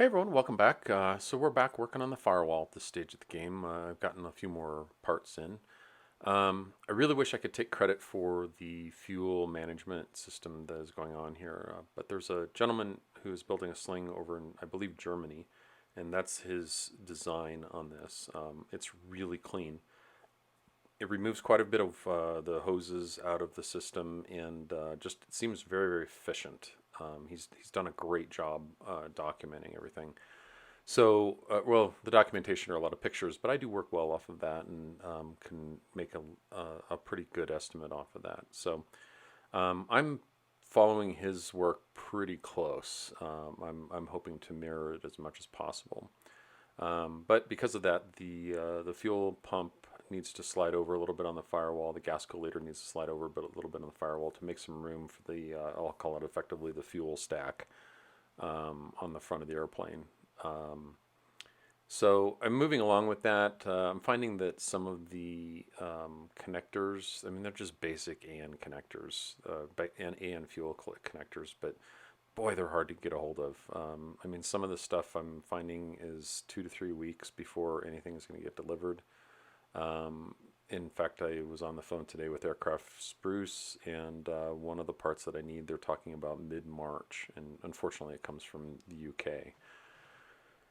Hey everyone, welcome back. So we're back working on the firewall at this stage of the game. I've gotten a few more parts in. I really wish I could take credit for the fuel management system that is going on here, but there's a gentleman who's building a sling over in, I believe, Germany, and that's his design on this. It's really clean. It removes quite a bit of the hoses out of the system, and just it seems very, very efficient. He's done a great job documenting everything. So, well, the documentation are a lot of pictures, but I do work well off of that and can make a pretty good estimate off of that. So, I'm following his work pretty close. I'm hoping to mirror it as much as possible. But because of that, the fuel pump needs to slide over a little bit on the firewall. The gas collator needs to slide over but a little bit on the firewall to make some room for the I'll call it effectively the fuel stack on the front of the airplane. So I'm moving along with that. I'm finding that some of the connectors, I mean, they're just basic AN connectors, and AN fuel connectors, but boy, they're hard to get a hold of. I mean, some of the stuff I'm finding is 2 to 3 weeks before anything is going to get delivered. In fact, I was on the phone today with Aircraft Spruce, and one of the parts that I need, they're talking about mid-March, and unfortunately, it comes from the UK.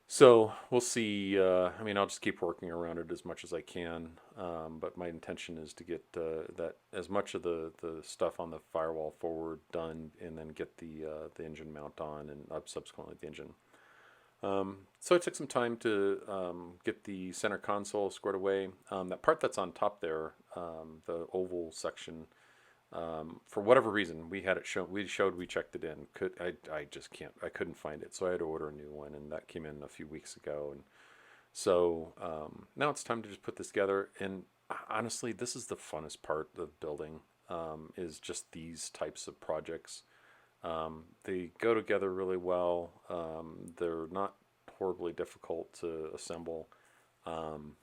So we'll see. I mean, I'll just keep working around it as much as I can. But my intention is to get that as much of the stuff on the firewall forward done, and then get the engine mount on, and subsequently the engine. So it took some time to get the center console squared away. That part that's on top there, the oval section, for whatever reason, we had it shown. We checked it in. I just can't. I couldn't find it, so I had to order a new one, and that came in a few weeks ago. And so now it's time to just put this together. And honestly, this is the funnest part of building. Is just these types of projects. They go together really well. They're not horribly difficult to assemble. Um,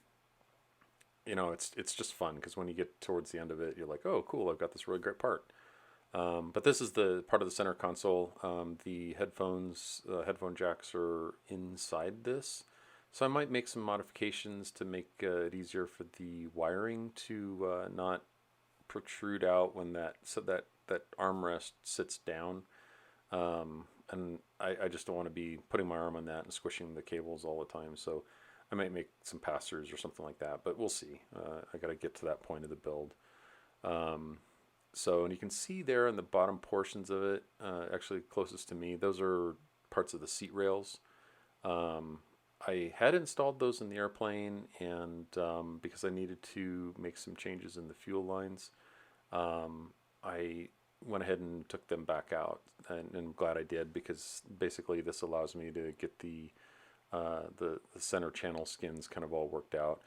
it's just fun because when you get towards the end of it, you're like, oh, cool, I've got this really great part. But this is the part of the center console. The headphone jacks are inside this. So I might make some modifications to make it easier for the wiring to not protrude out when that armrest sits down. And I just don't want to be putting my arm on that and squishing the cables all the time. So I might make some pass-throughs or something like that, but we'll see. I got to get to that point of the build. Um, and you can see there in the bottom portions of it, actually closest to me, those are parts of the seat rails. Um, I had installed those in the airplane, and because I needed to make some changes in the fuel lines, I went ahead and took them back out, and I'm glad I did because basically this allows me to get the center channel skins kind of all worked out.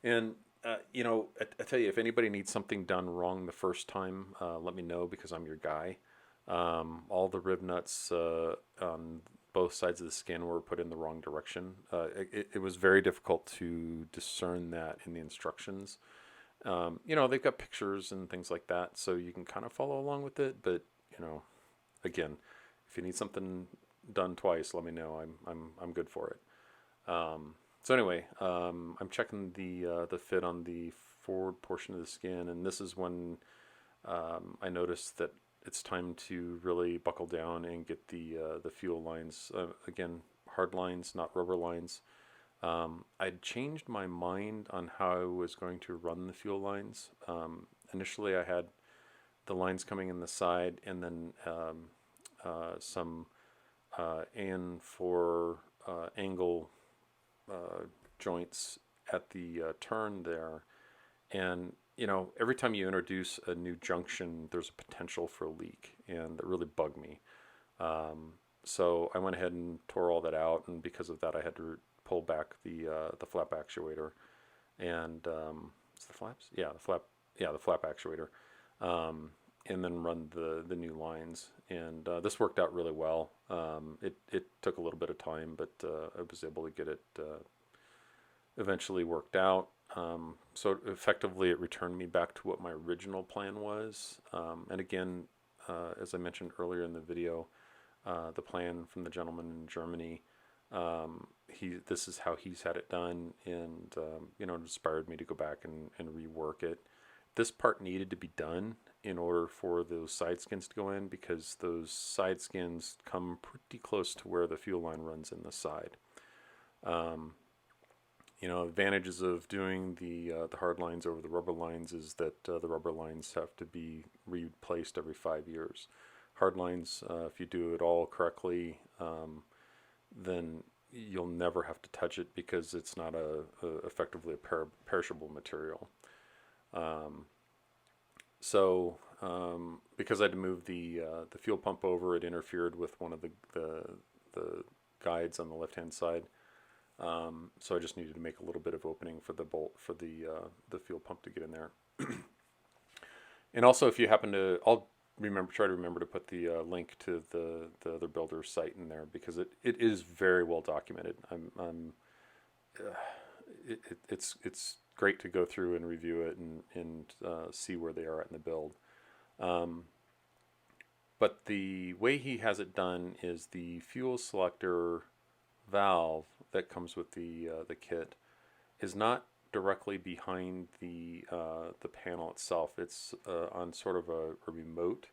And I tell you, if anybody needs something done wrong the first time, let me know because I'm your guy. All the rib nuts on both sides of the skin were put in the wrong direction. It was very difficult to discern that in the instructions. They've got pictures and things like that, so you can kind of follow along with it. But again, if you need something done twice, let me know. I'm good for it. So anyway, I'm checking the fit on the forward portion of the skin, and this is when I noticed that it's time to really buckle down and get the fuel lines again, hard lines, not rubber lines. I'd changed my mind on how I was going to run the fuel lines. Initially, I had the lines coming in the side, and then some and for angle joints at the turn there. And every time you introduce a new junction, there's a potential for a leak, and that really bugged me. So I went ahead and tore all that out, and because of that, I had to pull back the flap actuator, and it's the flaps, the flap actuator, and then run the new lines, and this worked out really well. It took a little bit of time, but I was able to get it eventually worked out. So effectively, it returned me back to what my original plan was. And again, as I mentioned earlier in the video, the plan from the gentleman in Germany This is how he's had it done, and it inspired me to go back and rework it. This part needed to be done in order for those side skins to go in, because those side skins come pretty close to where the fuel line runs in the side. Um, Advantages of doing the hard lines over the rubber lines is that the rubber lines have to be replaced every 5 years. Hard lines, if you do it all correctly, then you'll never have to touch it because it's not effectively a perishable material. Um, because I had to move the fuel pump over, it interfered with one of the guides on the left hand side. So I just needed to make a little bit of opening for the bolt for the fuel pump to get in there. And also, if you happen to, I'll try to remember to put the link to the other builder site in there, because it is very well documented. Uh, it's great to go through and review it and see where they are at in the build. Um, but the way he has it done is the fuel selector valve that comes with the kit is not directly behind the panel itself. It's on sort of a remote,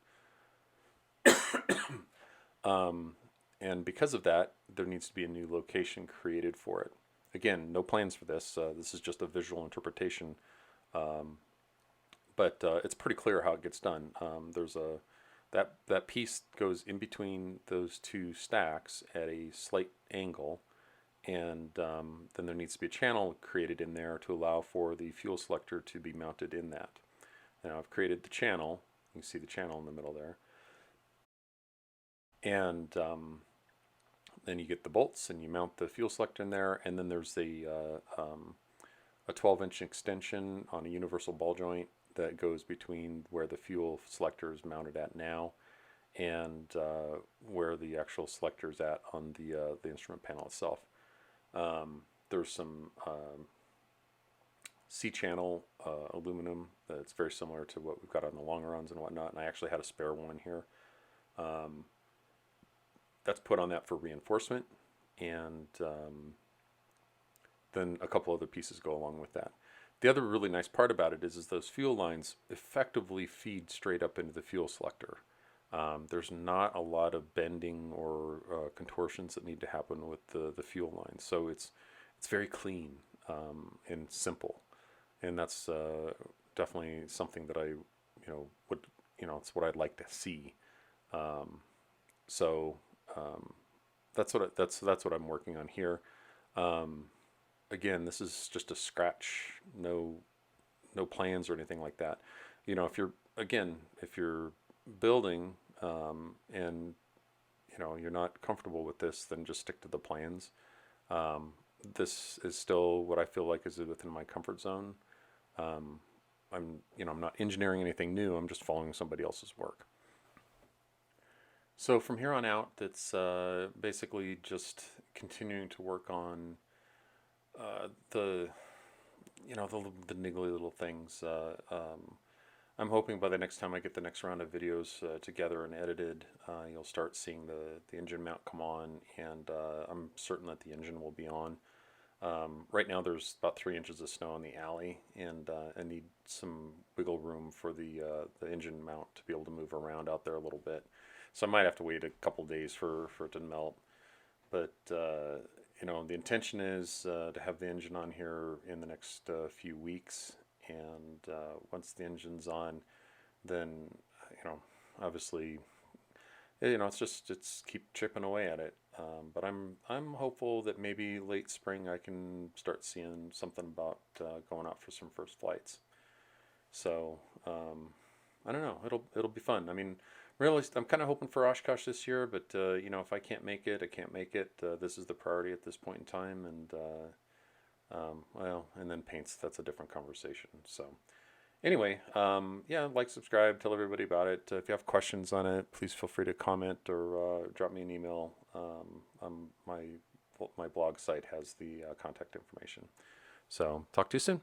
um, and because of that, there needs to be a new location created for it. Again, no plans for this. This is just a visual interpretation, um, but it's pretty clear how it gets done. There's a that piece goes in between those two stacks at a slight angle, and then there needs to be a channel created in there to allow for the fuel selector to be mounted in that. Now I've created the channel. You can see the channel in the middle there, and then you get the bolts and you mount the fuel selector in there, and then there's a 12-inch extension on a universal ball joint that goes between where the fuel selector is mounted at now and where the actual selector is at on the instrument panel itself. There's some C-channel aluminum that's very similar to what we've got on the long runs and whatnot, and I actually had a spare one here. Um, that's put on that for reinforcement, and then a couple other pieces go along with that. The other really nice part about it is those fuel lines effectively feed straight up into the fuel selector. There's not a lot of bending or contortions that need to happen with the fuel lines, so it's very clean and simple, and that's definitely something that I would it's what I'd like to see. Um, so that's what I'm working on here. Um, Again, this is just a scratch, no plans or anything like that. If you're building and you're not comfortable with this, then just stick to the plans. This is still what I feel like is within my comfort zone. I'm not engineering anything new. I'm just following somebody else's work. So from here on out, it's basically just continuing to work on the the niggly little things. I'm hoping by the next time I get the next round of videos together and edited, you'll start seeing the engine mount come on, and I'm certain that the engine will be on. Right now there's about 3 inches of snow in the alley, and I need some wiggle room for the engine mount to be able to move around out there a little bit. So I might have to wait a couple days for it to melt. But the intention is to have the engine on here in the next few weeks, and once the engine's on, then obviously it's keep chipping away at it. But I'm hopeful that maybe late spring I can start seeing something about going out for some first flights. So I don't know. It'll be fun. I mean, really, I'm kind of hoping for Oshkosh this year, but if I can't make it, I can't make it. This is the priority at this point in time, and and then paints. That's a different conversation. So anyway, yeah, like, subscribe, tell everybody about it. If you have questions on it, please feel free to comment or drop me an email. My blog site has the contact information. So talk to you soon.